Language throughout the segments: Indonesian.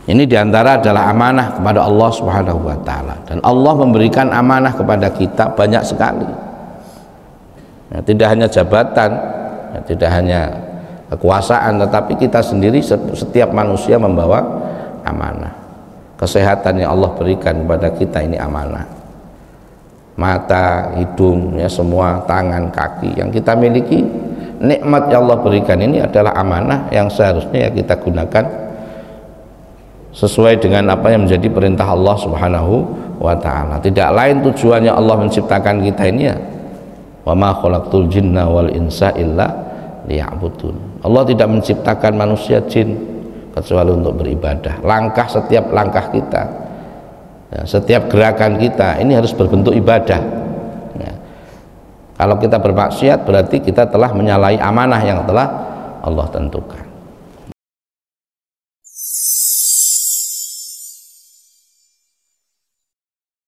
Ini diantara adalah amanah kepada Allah Subhanahu wa Ta'ala, dan Allah memberikan amanah kepada kita banyak sekali. Ya, tidak hanya jabatan, ya, tidak hanya kekuasaan, tetapi kita sendiri, setiap manusia membawa amanah. Kesehatan yang Allah berikan kepada kita ini amanah. Mata, hidung, ya, semua, tangan, kaki yang kita miliki, nikmat yang Allah berikan ini adalah amanah yang seharusnya ya kita gunakan sesuai dengan apa yang menjadi perintah Allah Subhanahu wa Ta'ala. Tidak lain tujuannya Allah menciptakan kita ini ya, wa ma khalaqtul jinna wal insa illa liya'budun. Allah tidak menciptakan manusia jin kecuali untuk beribadah. Setiap langkah kita, ya, setiap gerakan kita ini harus berbentuk ibadah, ya. Kalau kita bermaksiat berarti kita telah menyalahi amanah yang telah Allah tentukan.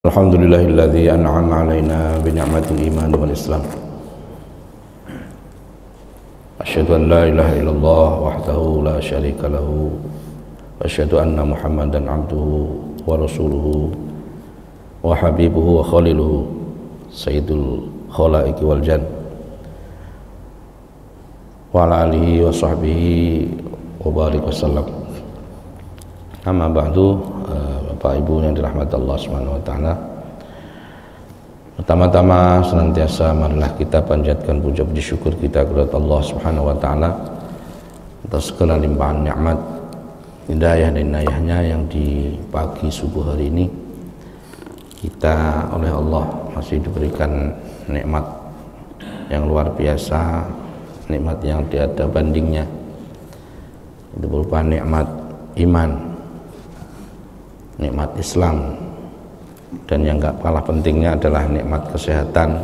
Alhamdulillahilladzi an'ama 'alaina bi ni'matil iman wal islam. Asyhadu an la ilaha illallah wahdahu la syarika lahu wa asyhadu anna Muhammadan 'abduhu wa rasuluhu wa habibuhu wa khaliluhu sayyidul khalaiqi wal jan wa ala alihi wa sahbihi wa barik wasallam. Amma ba'du, Bapak Ibu yang dirahmati Allah Subhanahu wa Ta'ala, pertama-tama senantiasa marilah kita panjatkan puja puji syukur kita kepada Allah Subhanahu wa Ta'ala atas segala limpahan nikmat, hidayah dan inayahnya yang di pagi subuh hari ini kita oleh Allah masih diberikan nikmat yang luar biasa, nikmat yang tiada bandingnya. Itu berupa nikmat iman, nikmat Islam, dan yang gak kalah pentingnya adalah nikmat kesehatan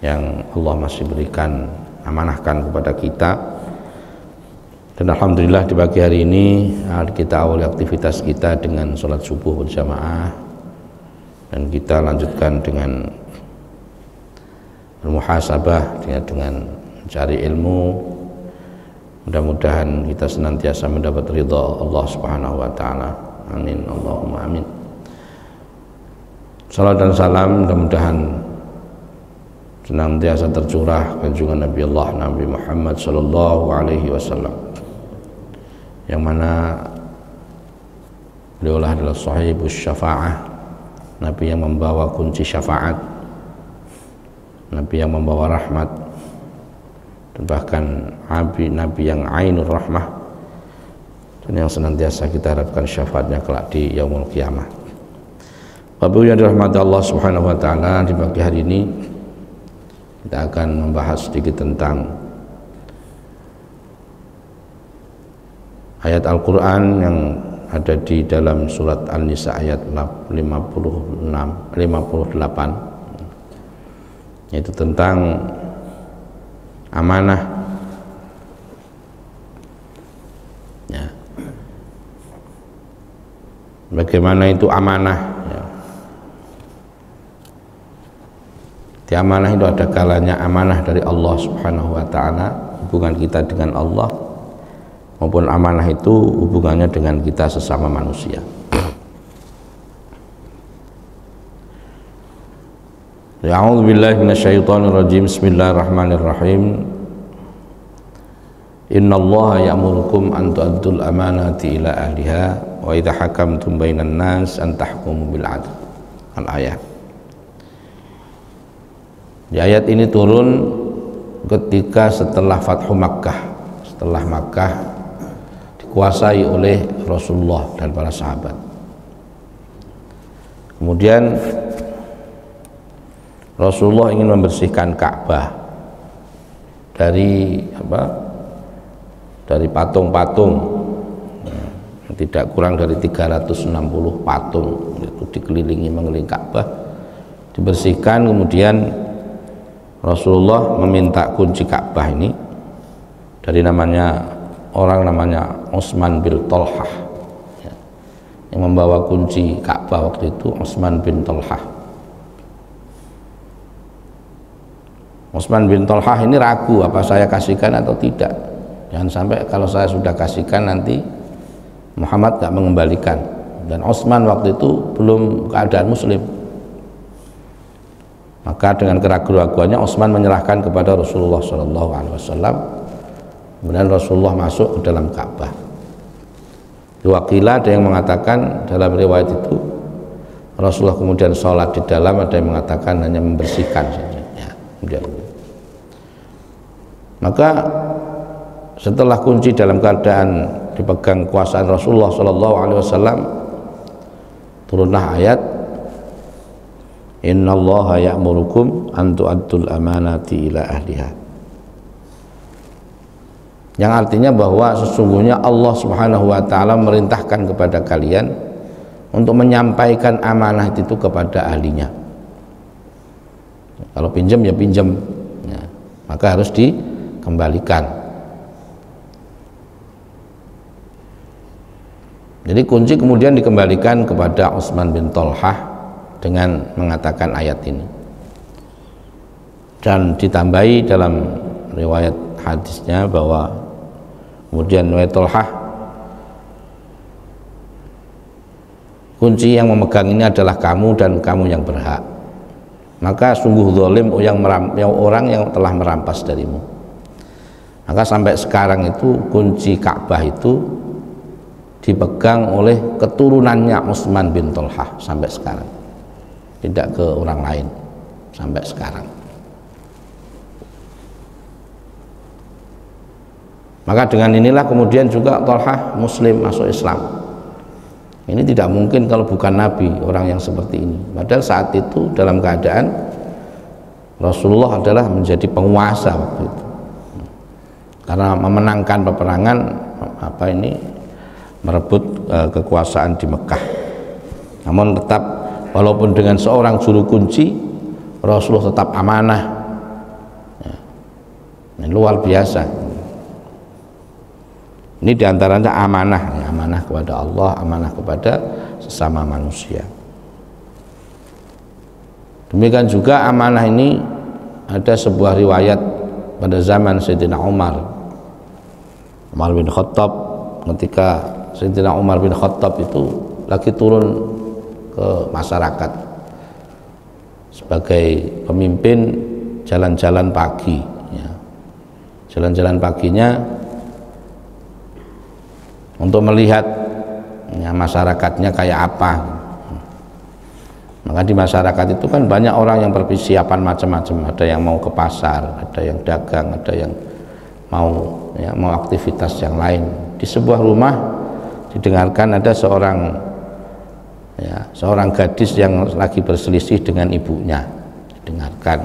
yang Allah masih berikan, amanahkan kepada kita. Dan alhamdulillah di pagi hari ini kita awali aktivitas kita dengan sholat subuh berjamaah, dan kita lanjutkan dengan bermuhasabah, dengan mencari ilmu. Mudah-mudahan kita senantiasa mendapat ridha Allah Subhanahu wa Ta'ala. Amin, Allahumma amin. Salam dan salam mudah-mudahan senantiasa tercurah junjungan Nabi Allah Nabi Muhammad sallallahu alaihi wasallam, yang mana beliau adalah sahibus syafa'ah, Nabi yang membawa kunci syafaat, Nabi yang membawa rahmat, dan bahkan Nabi yang ainur rahmah, dan yang senantiasa kita harapkan syafaatnya kelak di yaumul qiyamah. Bapak yang dirahmati Allah Subhanahu wa Ta'ala, di pagi hari ini kita akan membahas sedikit tentang ayat Al-Quran yang ada di dalam surat An-Nisa ayat 58, yaitu tentang amanah. Ya. Bagaimana itu amanah? Ya. Di amanah itu ada kalanya amanah dari Allah Subhanahu wa Ta'ala, hubungan kita dengan Allah, maupun amanah itu hubungannya dengan kita sesama manusia. A'udzu billahi minasyaitonir rajim. Bismillahirrahmanirrahim. Innallaha ya'murukum an tu'addul amanati ila ahliha wa idza hakamtum bainan nas an tahkumu bil 'adl. Al-ayat. Di ayat ini turun ketika setelah Fathu Makkah, setelah Makkah dikuasai oleh Rasulullah dan para sahabat. Kemudian Rasulullah ingin membersihkan Ka'bah dari dari patung-patung, tidak kurang dari 360 patung itu dikelilingi mengelilingi Ka'bah, dibersihkan. Kemudian Rasulullah meminta kunci Ka'bah ini dari orang namanya Utsman bin Thalhah, yang membawa kunci Ka'bah waktu itu Utsman bin Thalhah. Utsman bin Thalhah ini ragu apa saya kasihkan atau tidak. Jangan sampai kalau saya sudah kasihkan nanti Muhammad nggak mengembalikan, dan Utsman waktu itu belum keadaan muslim. Maka dengan keraguan-raguannya Utsman menyerahkan kepada Rasulullah SAW. Kemudian Rasulullah masuk ke dalam Ka'bah. Wakilah ada yang mengatakan dalam riwayat itu Rasulullah kemudian sholat di dalam, ada yang mengatakan hanya membersihkan saja. Ya, maka setelah kunci dalam keadaan dipegang kekuasaan Rasulullah SAW, turunlah ayat Innallaha ya'murukum an tu'addul amanati ila ahliha, yang artinya bahwa sesungguhnya Allah Subhanahu wa ta'ala merintahkan kepada kalian untuk menyampaikan amanah itu kepada ahlinya. Kalau pinjam ya pinjam, ya, maka harus dikembalikan. Jadi kunci kemudian dikembalikan kepada Utsman bin Thalhah dengan mengatakan ayat ini, dan ditambahi dalam riwayat hadisnya bahwa kemudian Thalhah, kunci yang memegang ini adalah kamu dan kamu yang berhak, maka sungguh zalim orang yang telah merampas darimu. Maka sampai sekarang itu kunci Ka'bah itu dipegang oleh keturunannya Utsman bin Thalhah sampai sekarang, tidak ke orang lain sampai sekarang. Maka dengan inilah kemudian juga Thalhah muslim, masuk Islam. Ini tidak mungkin kalau bukan Nabi, orang yang seperti ini. Padahal saat itu dalam keadaan Rasulullah adalah menjadi penguasa waktu itu, karena memenangkan peperangan merebut kekuasaan di Mekah. Namun tetap walaupun dengan seorang juru kunci, Rasulullah tetap amanah. Ya, ini luar biasa. Ini diantaranya amanah, ya, amanah kepada Allah, amanah kepada sesama manusia. Demikian juga amanah ini ada sebuah riwayat pada zaman Sayyidina Umar bin Khattab, ketika Sayyidina Umar bin Khattab itu lagi turun ke masyarakat sebagai pemimpin jalan-jalan pagi, ya. Jalan-jalan paginya untuk melihat, ya, masyarakatnya kayak apa. Maka di masyarakat itu kan banyak orang yang persiapan macam-macam, ada yang mau ke pasar, ada yang dagang, ada yang mau aktivitas yang lain. Di sebuah rumah didengarkan ada seorang gadis yang lagi berselisih dengan ibunya, didengarkan.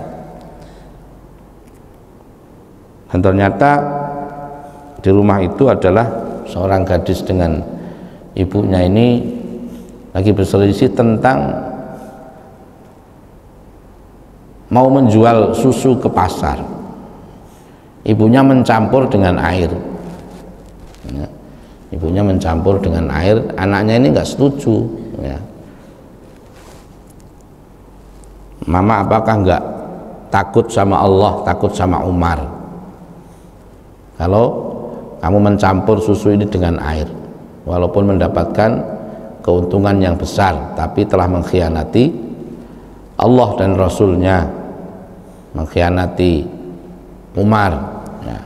Dan ternyata di rumah itu adalah seorang gadis dengan ibunya ini lagi berselisih tentang mau menjual susu ke pasar. Ibunya mencampur dengan air, ya. Ibunya mencampur dengan air, anaknya ini nggak setuju, ya. Mama, apakah nggak takut sama Allah, takut sama Umar kalau kamu mencampur susu ini dengan air, walaupun mendapatkan keuntungan yang besar, tapi telah mengkhianati Allah dan Rasulnya, mengkhianati Umar, ya.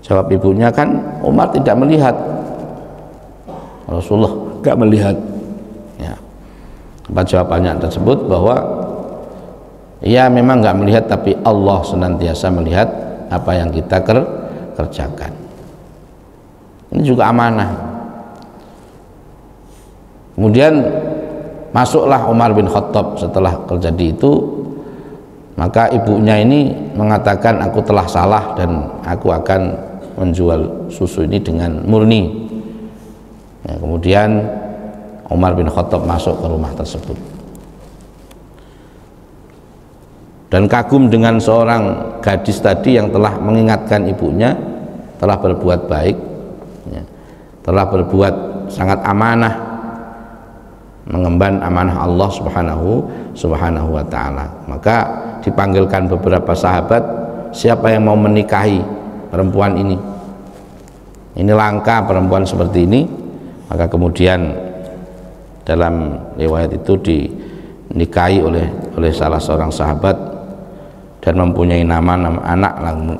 Jawab ibunya, kan Umar tidak melihat, Rasulullah tidak melihat, ya. Apa jawabannya tersebut? Bahwa ia memang nggak melihat, tapi Allah senantiasa melihat apa yang kita kerjakan. Ini juga amanah. Kemudian masuklah Umar bin Khattab setelah terjadi itu, maka ibunya ini mengatakan, aku telah salah dan aku akan menjual susu ini dengan murni, ya. Kemudian Umar bin Khattab masuk ke rumah tersebut dan kagum dengan seorang gadis tadi yang telah mengingatkan ibunya, telah berbuat baik, ya, telah berbuat sangat amanah, mengemban amanah Allah subhanahu wa ta'ala. Maka dipanggilkan beberapa sahabat, siapa yang mau menikahi perempuan ini? Ini langka perempuan seperti ini, Maka kemudian dalam riwayat itu dinikahi oleh salah seorang sahabat dan mempunyai nama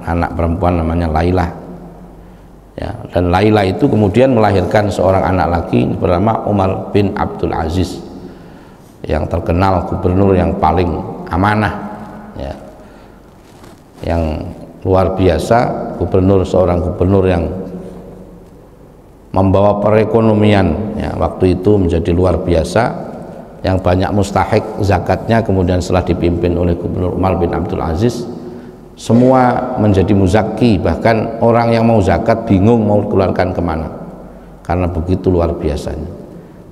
anak perempuan namanya Lailah. Ya, dan Lailah itu kemudian melahirkan seorang anak lagi bernama Umar bin Abdul Aziz, yang terkenal gubernur yang paling amanah, ya, yang luar biasa, seorang gubernur yang membawa perekonomian, ya, waktu itu menjadi luar biasa, yang banyak mustahik zakatnya. Kemudian setelah dipimpin oleh Gubernur Umar bin Abdul Aziz, semua menjadi muzaki, bahkan orang yang mau zakat bingung mau keluarkan kemana, karena begitu luar biasanya,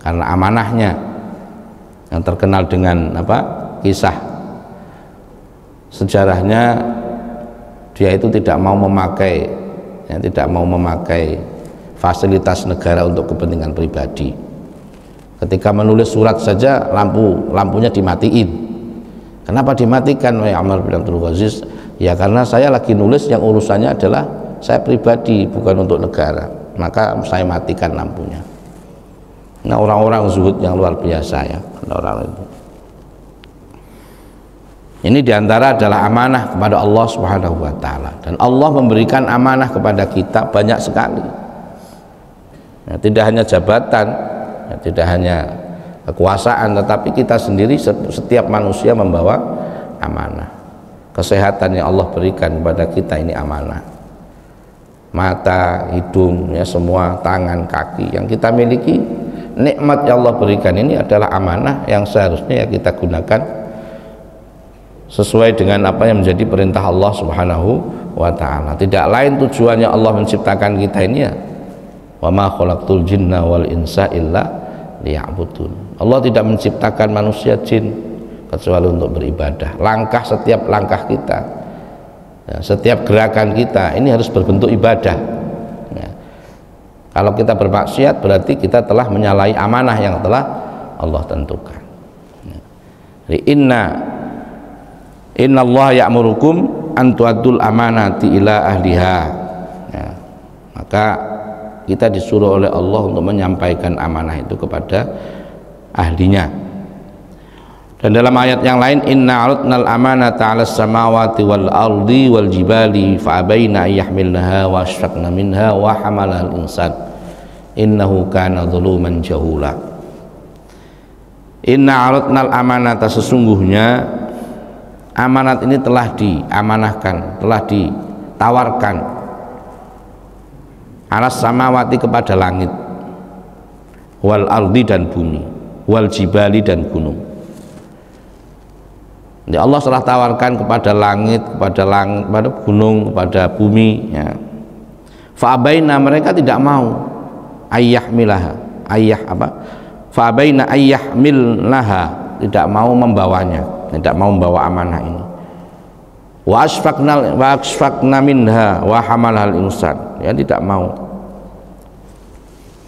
karena amanahnya yang terkenal dengan kisah sejarahnya. Dia itu tidak mau memakai fasilitas negara untuk kepentingan pribadi. Ketika menulis surat saja lampunya dimatiin. Kenapa dimatikan oleh Umar bin Abdul Aziz? Ya karena saya lagi nulis yang urusannya adalah saya pribadi, bukan untuk negara, maka saya matikan lampunya. Nah, orang-orang zuhud yang luar biasa, ya, orang itu. Ini diantara adalah amanah kepada Allah Subhanahu wa Ta'ala, dan Allah memberikan amanah kepada kita banyak sekali, ya, tidak hanya jabatan, ya, tidak hanya kekuasaan, tetapi kita sendiri, setiap manusia membawa amanah. Kesehatan yang Allah berikan kepada kita ini amanah. Mata, hidung, ya, semua, tangan, kaki yang kita miliki, nikmat yang Allah berikan ini adalah amanah yang seharusnya ya kita gunakan sesuai dengan apa yang menjadi perintah Allah Subhanahu wa Ta'ala. Tidak lain tujuannya Allah menciptakan kita ini, ya, wa ma khalaqtul jinna wal insa illa liya'budun. Allah tidak menciptakan manusia jin kecuali untuk beribadah. Setiap langkah kita, ya, setiap gerakan kita ini harus berbentuk ibadah, ya. Kalau kita bermaksiat berarti kita telah menyalahi amanah yang telah Allah tentukan, ya. Jadi inna Allah ya'murukum an tu'addul amanati ila ahliha, ya. Maka kita disuruh oleh Allah untuk menyampaikan amanah itu kepada ahlinya. Dan dalam ayat yang lain, inna 'aradnal amanata 'alas samawati wal ardi wal jibali fa abaina ayyahmilnaha wa asfaqna minha wa hamalahal insan innahu kana zaluman jahula. Inna 'aradnal amanata, sesungguhnya amanat ini telah diamanahkan, telah ditawarkan, 'alas samawati, kepada langit, wal ardi, dan bumi, wal jibali, dan gunung. Ya, Allah telah tawarkan kepada langit, kepada gunung, kepada bumi, ya. Fa'abaina, mereka tidak mau, fa'abaina ayyahmilnaha, tidak mau membawanya, tidak mau membawa amanah ini. Wa asfaqna minha wa hamalahal insan, ya, tidak mau.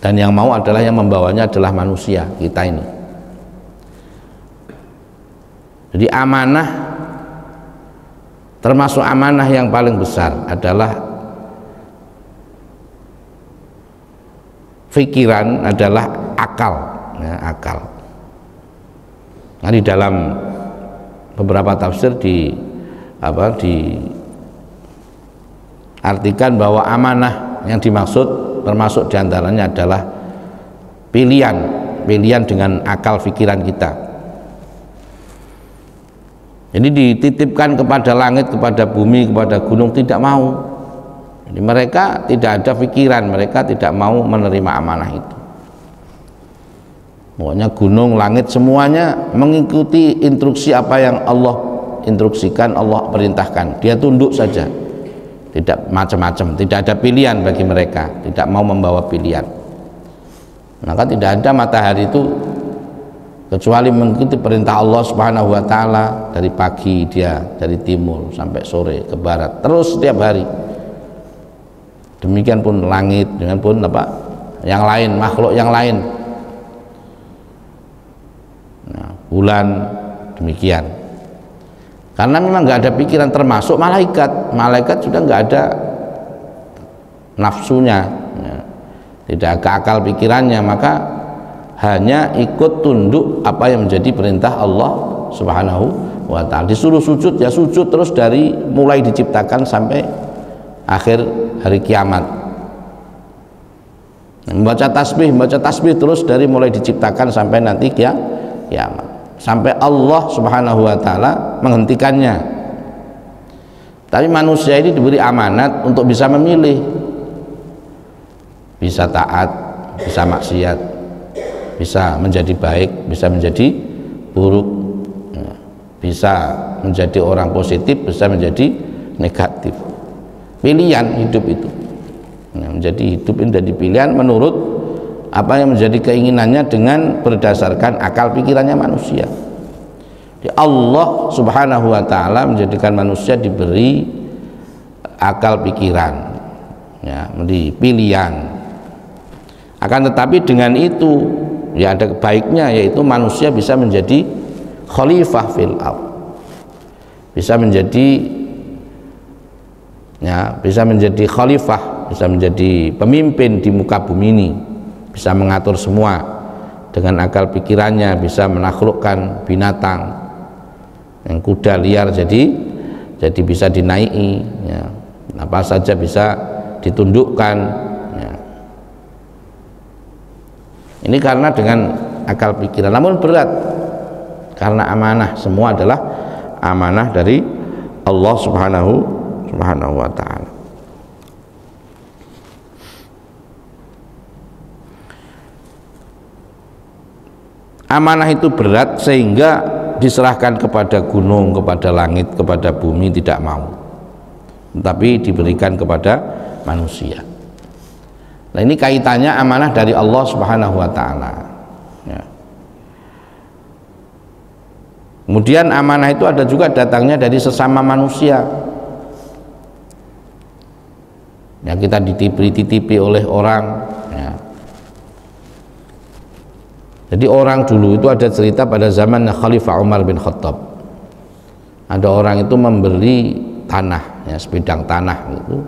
Dan yang mau adalah, yang membawanya adalah manusia, kita ini. Jadi amanah, termasuk amanah yang paling besar adalah pikiran, adalah akal, ya, akal. Nah, di dalam beberapa tafsir diartikan bahwa amanah yang dimaksud termasuk diantaranya adalah pilihan dengan akal pikiran kita. Jadi dititipkan kepada langit, kepada bumi, kepada gunung, tidak mau. Jadi mereka tidak ada pikiran, mereka tidak mau menerima amanah itu. Pokoknya gunung, langit, semuanya mengikuti instruksi apa yang Allah instruksikan, Allah perintahkan. Dia tunduk saja, tidak macam-macam, tidak ada pilihan bagi mereka, tidak mau membawa pilihan. Maka tidak ada matahari itu kecuali mengikuti perintah Allah Subhanahu wa Ta'ala. Dari pagi dia dari timur sampai sore ke barat, terus setiap hari. Demikian pun langit, dengan pun yang lain, makhluk yang lain. Nah, bulan demikian. Karena memang nggak ada pikiran, termasuk malaikat sudah nggak ada nafsunya, ya. tidak ke akal pikirannya, maka hanya ikut tunduk apa yang menjadi perintah Allah Subhanahu wa ta'ala. Disuruh sujud ya sujud terus dari mulai diciptakan sampai akhir hari kiamat. Membaca tasbih terus dari mulai diciptakan sampai nanti kiamat, sampai Allah Subhanahu wa ta'ala menghentikannya. Tapi manusia ini diberi amanat untuk bisa memilih, bisa taat, bisa maksiat, bisa menjadi baik, bisa menjadi buruk, bisa menjadi orang positif, bisa menjadi negatif. Pilihan hidup itu, menjadi hidup ini jadi pilihan menurut apa yang menjadi keinginannya dengan berdasarkan akal pikirannya manusia. Allah Subhanahu wa ta'ala menjadikan manusia diberi akal pikiran, ya, di pilihan. Akan tetapi dengan itu ya ada baiknya, yaitu manusia bisa menjadi khalifah fil ardh, bisa menjadi khalifah, bisa menjadi pemimpin di muka bumi ini, bisa mengatur semua dengan akal pikirannya, bisa menaklukkan binatang yang kuda liar jadi bisa dinaiki, ya. Apa saja bisa ditundukkan, ya. Ini karena dengan akal pikiran, namun berat karena amanah, semua adalah amanah dari Allah Subhanahu wa ta'ala. Amanah itu berat sehingga diserahkan kepada gunung, kepada langit, kepada bumi tidak mau, tapi diberikan kepada manusia. Nah, ini kaitannya amanah dari Allah Subhanahu wa ta'ala, ya. Kemudian amanah itu ada juga datangnya dari sesama manusia, ya, kita dititipi oleh orang, ya. Jadi orang dulu itu ada cerita pada zaman Khalifah Umar bin Khattab, ada orang itu membeli tanah, ya, sebidang tanah gitu.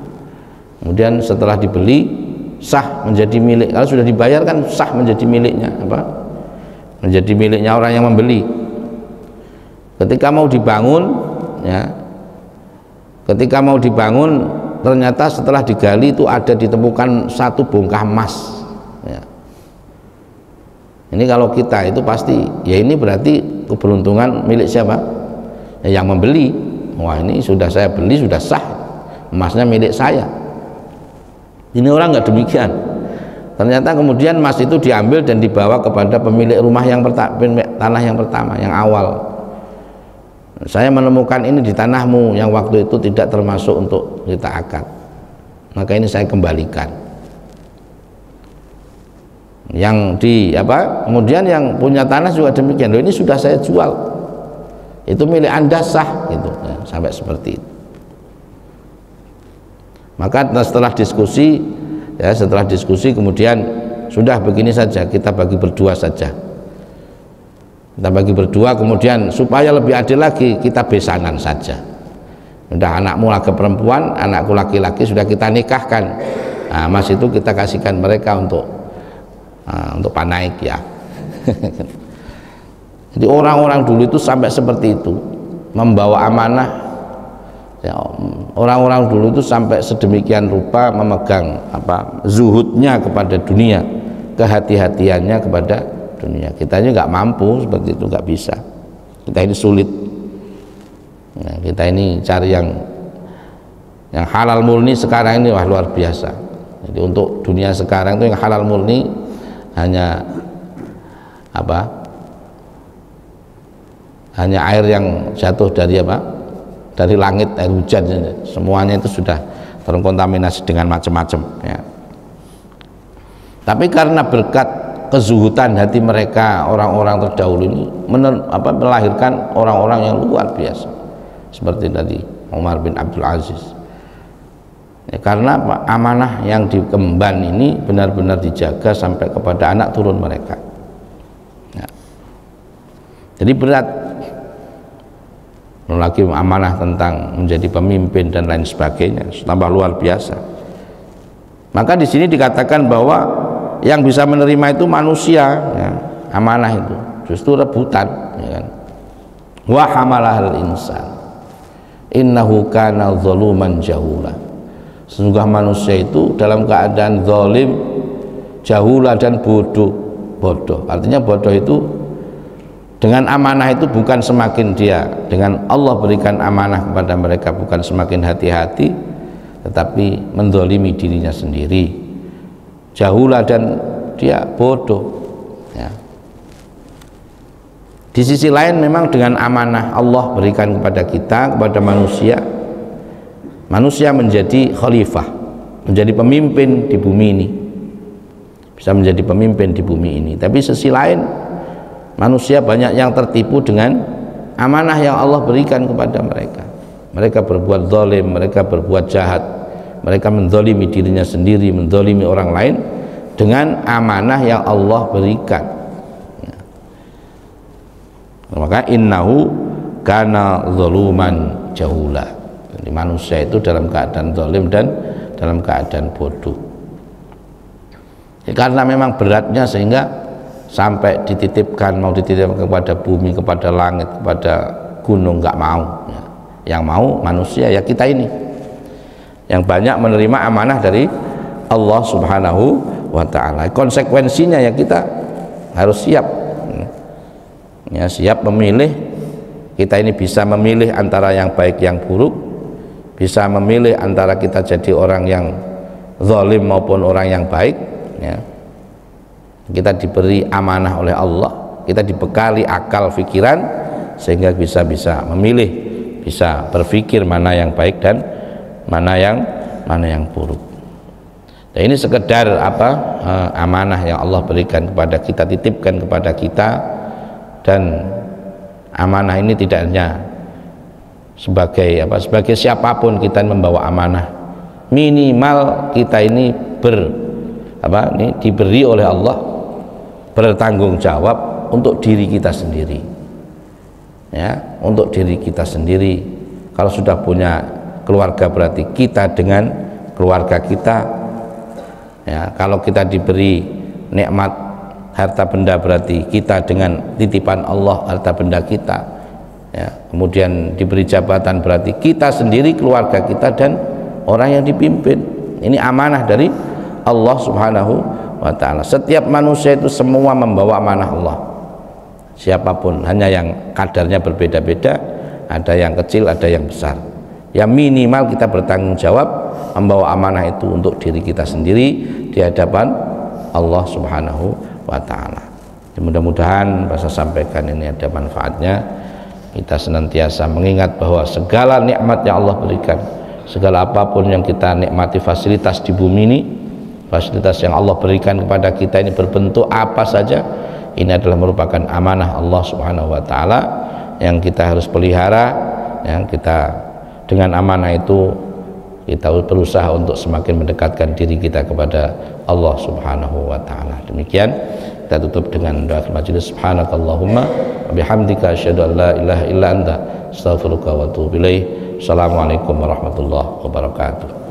Kemudian setelah dibeli sah menjadi milik, kalau sudah dibayar kan sah menjadi miliknya, apa? Menjadi miliknya orang yang membeli. Ketika mau dibangun, ya, ternyata setelah digali itu ada ditemukan satu bongkah emas, ya. Ini kalau kita itu pasti, ya ini berarti keberuntungan milik siapa? Ya, yang membeli. Wah, ini sudah saya beli, sudah sah, emasnya milik saya. Ini orang nggak demikian. Ternyata kemudian emas itu diambil dan dibawa kepada pemilik rumah yang tanah yang pertama, yang awal. Saya menemukan ini di tanahmu yang waktu itu tidak termasuk untuk kita akad, maka ini saya kembalikan. Kemudian yang punya tanah juga demikian, loh ini sudah saya jual, itu milik Anda, sah gitu, ya, sampai seperti itu. Maka setelah diskusi kemudian sudah begini saja, kita bagi berdua saja, kemudian supaya lebih adil lagi kita besanan saja. Udah, anakmu laki perempuan, anakku laki-laki, sudah kita nikahkan, nah, emas itu kita kasihkan mereka untuk panaik, ya. Jadi orang-orang dulu itu sampai seperti itu membawa amanah, ya. Orang-orang dulu itu sampai sedemikian rupa memegang zuhudnya kepada dunia, kehati-hatiannya kepada dunia. Kita ini nggak mampu seperti itu, nggak bisa. Kita ini sulit. Nah, kita ini cari yang halal murni sekarang ini, wah, luar biasa. Jadi untuk dunia sekarang itu yang halal murni hanya air yang jatuh dari langit, air hujan, semuanya itu sudah terkontaminasi dengan macam-macam, ya. Tapi karena berkat kezuhudan hati mereka, orang-orang terdahulu ini melahirkan orang-orang yang luar biasa seperti tadi Umar bin Abdul Aziz. Ya, karena amanah yang dikemban ini benar-benar dijaga sampai kepada anak turun mereka, ya. Jadi berat, lagi amanah tentang menjadi pemimpin dan lain sebagainya, tambah luar biasa. Maka di sini dikatakan bahwa yang bisa menerima itu manusia, ya, amanah itu justru rebutan, ya kan? Wa hamalahal insan innahu kana zaluman jahula. Sesungguhnya manusia itu dalam keadaan zalim, jahula, dan bodoh. Artinya bodoh itu dengan amanah itu bukan semakin dia dengan Allah berikan amanah kepada mereka bukan semakin hati-hati, tetapi menzalimi dirinya sendiri, jahula, dan dia bodoh, ya. Di sisi lain memang dengan amanah Allah berikan kepada kita, kepada manusia menjadi khalifah, menjadi pemimpin di bumi ini, bisa menjadi pemimpin di bumi ini. Tapi sisi lain manusia banyak yang tertipu dengan amanah yang Allah berikan kepada mereka. Mereka berbuat zalim, mereka berbuat jahat, mereka menzalimi dirinya sendiri, menzalimi orang lain dengan amanah yang Allah berikan. Maka innahu kana zaluman jahula. Jadi manusia itu dalam keadaan zalim dan dalam keadaan bodoh. Ya, karena memang beratnya sehingga sampai dititipkan, mau dititipkan kepada bumi, kepada langit, kepada gunung, nggak mau, ya. Yang mau manusia, ya kita ini yang banyak menerima amanah dari Allah Subhanahu wa ta'ala. Konsekuensinya ya kita harus siap, ya, siap memilih. Kita ini bisa memilih antara yang baik yang buruk, bisa memilih antara kita jadi orang yang zalim maupun orang yang baik, ya. Kita diberi amanah oleh Allah, kita dibekali akal pikiran sehingga bisa memilih, bisa berpikir mana yang baik dan mana yang buruk. Dan ini sekedar amanah yang Allah berikan kepada kita, titipkan kepada kita. Dan amanah ini tidak hanya sebagai siapapun kita membawa amanah, minimal kita ini diberi oleh Allah bertanggung jawab untuk diri kita sendiri, ya, untuk diri kita sendiri. Kalau sudah punya keluarga berarti kita dengan keluarga kita, ya. Kalau kita diberi nikmat harta benda berarti kita dengan titipan Allah harta benda kita, ya. Kemudian diberi jabatan berarti kita sendiri, keluarga kita, dan orang yang dipimpin. Ini amanah dari Allah Subhanahu wa ta'ala. Setiap manusia itu semua membawa amanah Allah, siapapun, hanya yang kadarnya berbeda-beda, ada yang kecil, ada yang besar. Ya minimal kita bertanggung jawab membawa amanah itu untuk diri kita sendiri di hadapan Allah Subhanahu wa ta'ala. Mudah-mudahan saya sampaikan ini ada manfaatnya. Kita senantiasa mengingat bahwa segala nikmat yang Allah berikan, segala apapun yang kita nikmati, fasilitas di bumi ini, fasilitas yang Allah berikan kepada kita ini berbentuk apa saja, ini adalah merupakan amanah Allah Subhanahu wa ta'ala yang kita harus pelihara, yang kita dengan amanah itu kita berusaha untuk semakin mendekatkan diri kita kepada Allah Subhanahu wa ta'ala. Demikian kita tutup dengan doa majelis. Subhanakallahumma wa bihamdika asyhadu an la ilaha illa anta astaghfiruka wa atubu ilaik. Assalamualaikum warahmatullahi wabarakatuh.